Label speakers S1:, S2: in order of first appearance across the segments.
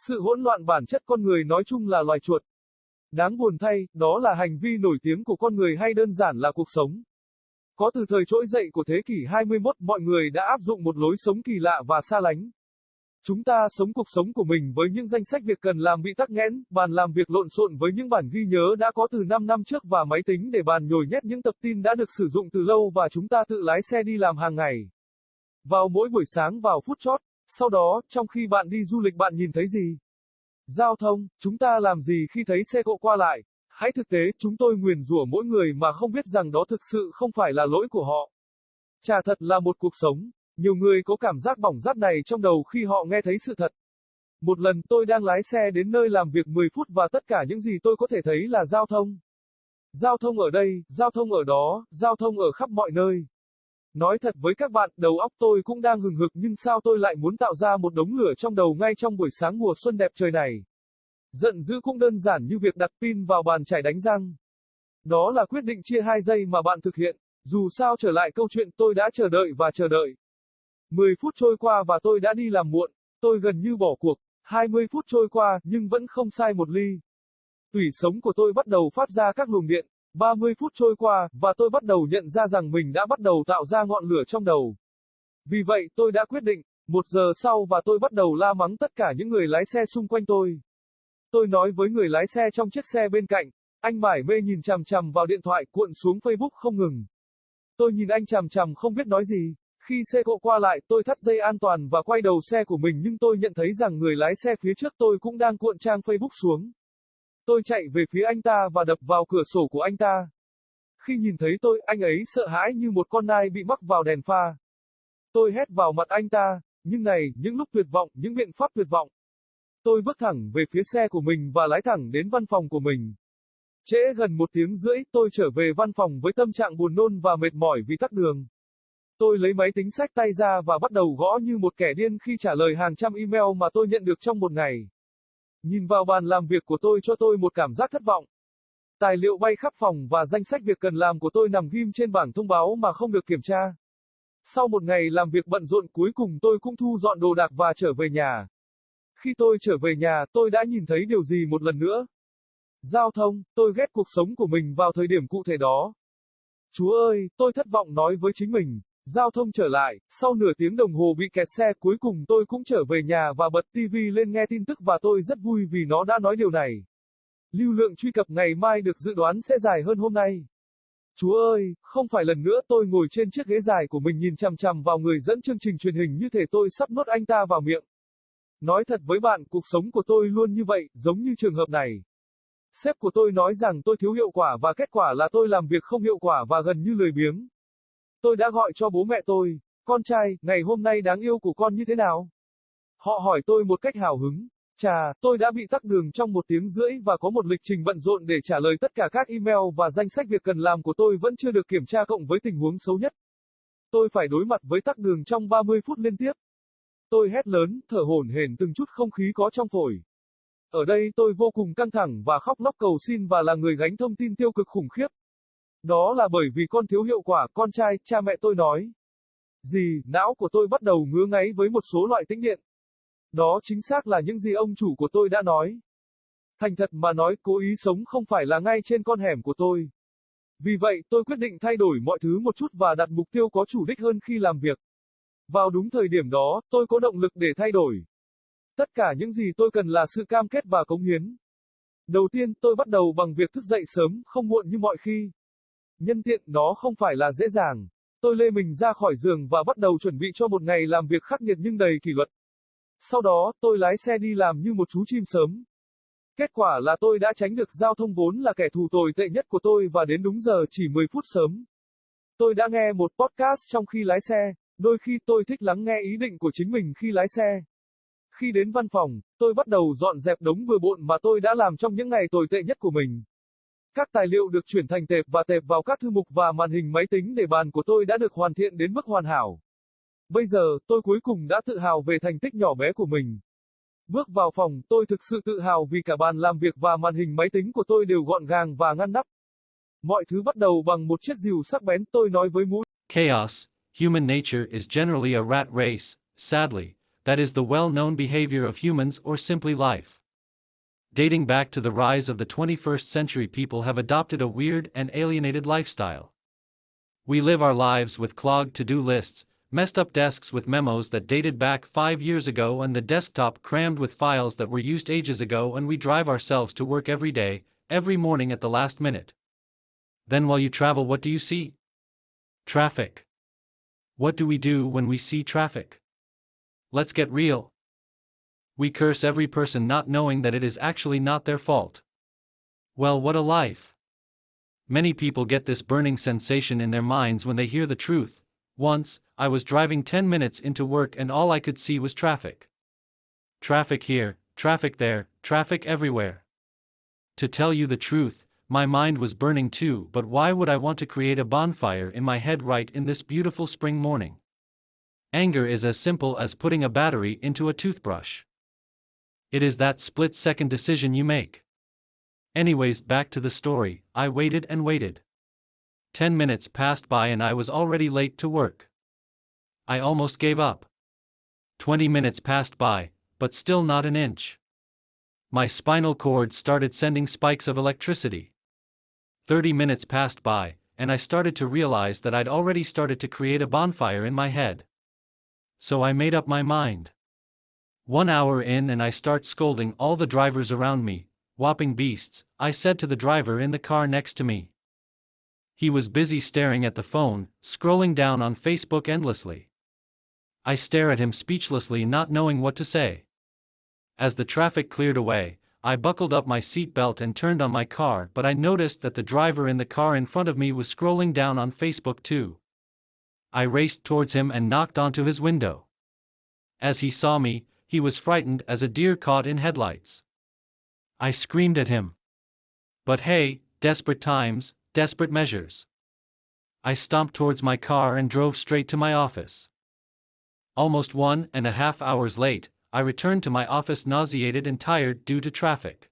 S1: Sự hỗn loạn bản chất con người nói chung là loài chuột. Đáng buồn thay, đó là hành vi nổi tiếng của con người hay đơn giản là cuộc sống. Có từ thời trỗi dậy của thế kỷ 21, mọi người đã áp dụng một lối sống kỳ lạ và xa lánh. Chúng ta sống cuộc sống của mình với những danh sách việc cần làm bị tắc nghẽn, bàn làm việc lộn xộn với những bản ghi nhớ đã có từ 5 năm trước và máy tính để bàn nhồi nhét những tập tin đã được sử dụng từ lâu và chúng ta tự lái xe đi làm hàng ngày. Vào mỗi buổi sáng vào phút chót, sau đó, trong khi bạn đi du lịch bạn nhìn thấy gì? Giao thông, chúng ta làm gì khi thấy xe cộ qua lại? Hãy thực tế, chúng tôi nguyền rủa mỗi người mà không biết rằng đó thực sự không phải là lỗi của họ. Chả thật là một cuộc sống. Nhiều người có cảm giác bỏng rát này trong đầu khi họ nghe thấy sự thật. Một lần tôi đang lái xe đến nơi làm việc 10 phút và tất cả những gì tôi có thể thấy là giao thông. Giao thông ở đây, giao thông ở đó, giao thông ở khắp mọi nơi. Nói thật với các bạn, đầu óc tôi cũng đang hừng hực nhưng sao tôi lại muốn tạo ra một đống lửa trong đầu ngay trong buổi sáng mùa xuân đẹp trời này. Giận dữ cũng đơn giản như việc đặt pin vào bàn chải đánh răng. Đó là quyết định chia 2 giây mà bạn thực hiện. Dù sao trở lại câu chuyện tôi đã chờ đợi và chờ đợi. 10 phút trôi qua và tôi đã đi làm muộn, tôi gần như bỏ cuộc, 20 phút trôi qua nhưng vẫn không sai một ly. Tủy sống của tôi bắt đầu phát ra các luồng điện, 30 phút trôi qua và tôi bắt đầu nhận ra rằng mình đã bắt đầu tạo ra ngọn lửa trong đầu. Vì vậy tôi đã quyết định, 1 giờ sau và tôi bắt đầu la mắng tất cả những người lái xe xung quanh tôi. Tôi nói với người lái xe trong chiếc xe bên cạnh, anh mải mê nhìn chằm chằm vào điện thoại cuộn xuống Facebook không ngừng. Tôi nhìn anh chằm chằm không biết nói gì. Khi xe cộ qua lại, tôi thắt dây an toàn và quay đầu xe của mình nhưng tôi nhận thấy rằng người lái xe phía trước tôi cũng đang cuộn trang Facebook xuống. Tôi chạy về phía anh ta và đập vào cửa sổ của anh ta. Khi nhìn thấy tôi, anh ấy sợ hãi như một con nai bị mắc vào đèn pha. Tôi hét vào mặt anh ta, nhưng này, những lúc tuyệt vọng, những biện pháp tuyệt vọng. Tôi bước thẳng về phía xe của mình và lái thẳng đến văn phòng của mình. Trễ gần 1 tiếng rưỡi, tôi trở về văn phòng với tâm trạng buồn nôn và mệt mỏi vì tắc đường. Tôi lấy máy tính xách tay ra và bắt đầu gõ như một kẻ điên khi trả lời hàng trăm email mà tôi nhận được trong một ngày. Nhìn vào bàn làm việc của tôi cho tôi một cảm giác thất vọng. Tài liệu bay khắp phòng và danh sách việc cần làm của tôi nằm ghim trên bảng thông báo mà không được kiểm tra. Sau một ngày làm việc bận rộn cuối cùng tôi cũng thu dọn đồ đạc và trở về nhà. Khi tôi trở về nhà, tôi đã nhìn thấy điều gì một lần nữa? Giao thông, tôi ghét cuộc sống của mình vào thời điểm cụ thể đó. Chúa ơi, tôi thất vọng nói với chính mình. Giao thông trở lại, sau nửa tiếng đồng hồ bị kẹt xe cuối cùng tôi cũng trở về nhà và bật TV lên nghe tin tức và tôi rất vui vì nó đã nói điều này. Lưu lượng truy cập ngày mai được dự đoán sẽ dài hơn hôm nay. Chúa ơi, không phải lần nữa tôi ngồi trên chiếc ghế dài của mình nhìn chằm chằm vào người dẫn chương trình truyền hình như thể tôi sắp nuốt anh ta vào miệng. Nói thật với bạn, cuộc sống của tôi luôn như vậy, giống như trường hợp này. Sếp của tôi nói rằng tôi thiếu hiệu quả và kết quả là tôi làm việc không hiệu quả và gần như lười biếng. Tôi đã gọi cho bố mẹ tôi, con trai, ngày hôm nay đáng yêu của con như thế nào? Họ hỏi tôi một cách hào hứng. Chà, tôi đã bị tắc đường trong 1 tiếng rưỡi và có một lịch trình bận rộn để trả lời tất cả các email và danh sách việc cần làm của tôi vẫn chưa được kiểm tra cộng với tình huống xấu nhất. Tôi phải đối mặt với tắc đường trong 30 phút liên tiếp. Tôi hét lớn, thở hổn hển từng chút không khí có trong phổi. Ở đây tôi vô cùng căng thẳng và khóc lóc cầu xin và là người gánh thông tin tiêu cực khủng khiếp. Đó là bởi vì con thiếu hiệu quả, con trai, cha mẹ tôi nói. Gì, não của tôi bắt đầu ngứa ngáy với một số loại tĩnh điện. Đó chính xác là những gì ông chủ của tôi đã nói. Thành thật mà nói, cố ý sống không phải là ngay trên con hẻm của tôi. Vì vậy, tôi quyết định thay đổi mọi thứ một chút và đặt mục tiêu có chủ đích hơn khi làm việc. Vào đúng thời điểm đó, tôi có động lực để thay đổi. Tất cả những gì tôi cần là sự cam kết và cống hiến. Đầu tiên, tôi bắt đầu bằng việc thức dậy sớm, không muộn như mọi khi. Nhân tiện, nó không phải là dễ dàng. Tôi lê mình ra khỏi giường và bắt đầu chuẩn bị cho một ngày làm việc khắc nghiệt nhưng đầy kỷ luật. Sau đó, tôi lái xe đi làm như một chú chim sớm. Kết quả là tôi đã tránh được giao thông vốn là kẻ thù tồi tệ nhất của tôi và đến đúng giờ chỉ 10 phút sớm. Tôi đã nghe một podcast trong khi lái xe, đôi khi tôi thích lắng nghe ý định của chính mình khi lái xe. Khi đến văn phòng, tôi bắt đầu dọn dẹp đống bừa bộn mà tôi đã làm trong những ngày tồi tệ nhất của mình. Các tài liệu được chuyển thành tệp và tệp vào các thư mục và màn hình máy tính để bàn của tôi đã được hoàn thiện đến mức hoàn hảo. Bây giờ, tôi cuối cùng đã tự hào về thành tích nhỏ bé của mình. Bước vào phòng, tôi thực sự tự hào vì cả bàn làm việc và màn hình máy tính của tôi đều gọn gàng và ngăn nắp. Mọi thứ bắt đầu bằng một chiếc rìu sắc bén, tôi nói với mũi.
S2: Chaos, human nature is generally a rat race, sadly, that is the well-known behavior of humans or simply life. Dating back to the rise of the 21st century, people have adopted a weird and alienated lifestyle. We live our lives with clogged to-do lists, messed up desks with memos that dated back 5 years ago, and the desktop crammed with files that were used ages ago, and we drive ourselves to work every day, every morning at the last minute. Then while you travel, what do you see? Traffic. What do we do when we see traffic? Let's get real. We curse every person, not knowing that it is actually not their fault. Well, what a life. Many people get this burning sensation in their minds when they hear the truth. Once, I was driving 10 minutes into work and all I could see was traffic. Traffic here, traffic there, traffic everywhere. To tell you the truth, my mind was burning too, but why would I want to create a bonfire in my head right in this beautiful spring morning? Anger is as simple as putting a battery into a toothbrush. It is that split-second decision you make. Anyways, back to the story. I waited and waited. 10 minutes passed by and I was already late to work. I almost gave up. 20 minutes passed by, but still not an inch. My spinal cord started sending spikes of electricity. 30 minutes passed by, and I started to realize that I'd already started to create a bonfire in my head. So I made up my mind. 1 hour in and I start scolding all the drivers around me. Whopping beasts, I said to the driver in the car next to me. He was busy staring at the phone, scrolling down on Facebook endlessly. I stare at him speechlessly, not knowing what to say. As the traffic cleared away, I buckled up my seatbelt and turned on my car, but I noticed that the driver in the car in front of me was scrolling down on Facebook too. I raced towards him and knocked onto his window. As he saw me, he was frightened as a deer caught in headlights. I screamed at him. But hey, desperate times, desperate measures. I stomped towards my car and drove straight to my office. Almost 1.5 hours late, I returned to my office nauseated and tired due to traffic.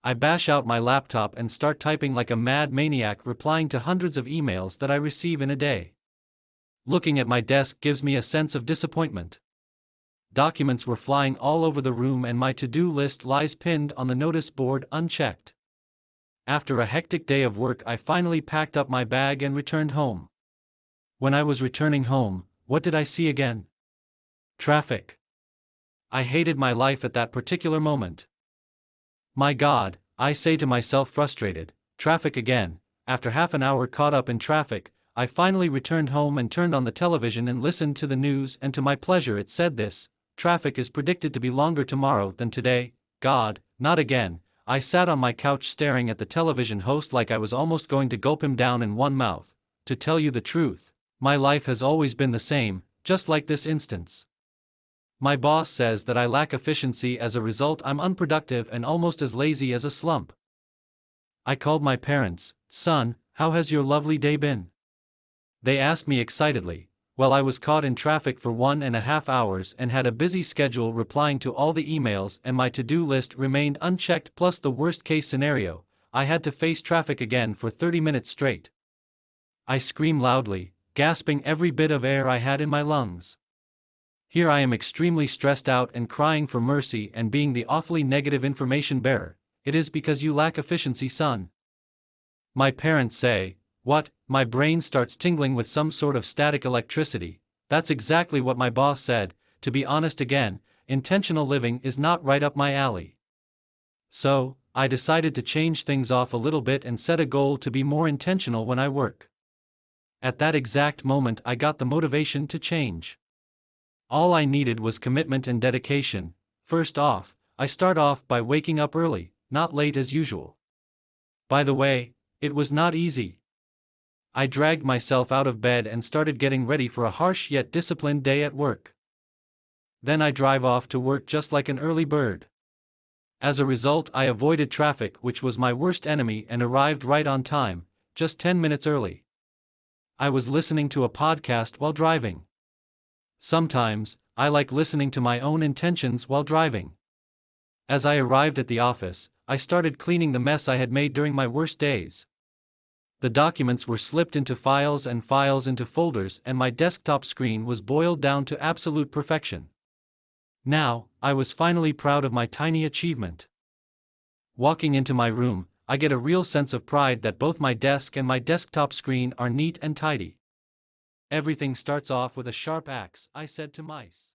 S2: I bash out my laptop and start typing like a mad maniac, replying to hundreds of emails that I receive in a day. Looking at my desk gives me a sense of disappointment. Documents were flying all over the room and my to-do list lies pinned on the notice board unchecked. After a hectic day of work, I finally packed up my bag and returned home. When I was returning home, what did I see again? Traffic. I hated my life at that particular moment. My God, I say to myself, frustrated. Traffic again. After half an hour caught up in traffic, I finally returned home and turned on the television and listened to the news, and to my pleasure it said this: traffic is predicted to be longer tomorrow than today. God, not again. I sat on my couch staring at the television host like I was almost going to gulp him down in one mouth. To tell you the truth, my life has always been the same, just like this instance. My boss says that I lack efficiency, as a result I'm unproductive and almost as lazy as a slump. I called my parents. Son, how has your lovely day been? They asked me excitedly. Well, I was caught in traffic for 1.5 hours and had a busy schedule replying to all the emails, and my to-do list remained unchecked, plus the worst case scenario, I had to face traffic again for 30 minutes straight. I screamed loudly, gasping every bit of air I had in my lungs. Here I am extremely stressed out and crying for mercy and being the awfully negative information bearer. It is because you lack efficiency, son. My parents say. What? My brain starts tingling with some sort of static electricity. That's exactly what my boss said. To be honest again, intentional living is not right up my alley. So, I decided to change things off a little bit and set a goal to be more intentional when I work. At that exact moment I got the motivation to change. All I needed was commitment and dedication. First off, I start off by waking up early, not late as usual. By the way, it was not easy. I dragged myself out of bed and started getting ready for a harsh yet disciplined day at work. Then I drive off to work just like an early bird. As a result, I avoided traffic, which was my worst enemy, and arrived right on time, just 10 minutes early. I was listening to a podcast while driving. Sometimes, I like listening to my own intentions while driving. As I arrived at the office, I started cleaning the mess I had made during my worst days. The documents were slipped into files and files into folders, and my desktop screen was boiled down to absolute perfection. Now, I was finally proud of my tiny achievement. Walking into my room, I get a real sense of pride that both my desk and my desktop screen are neat and tidy. Everything starts off with a sharp axe, I said to Mice.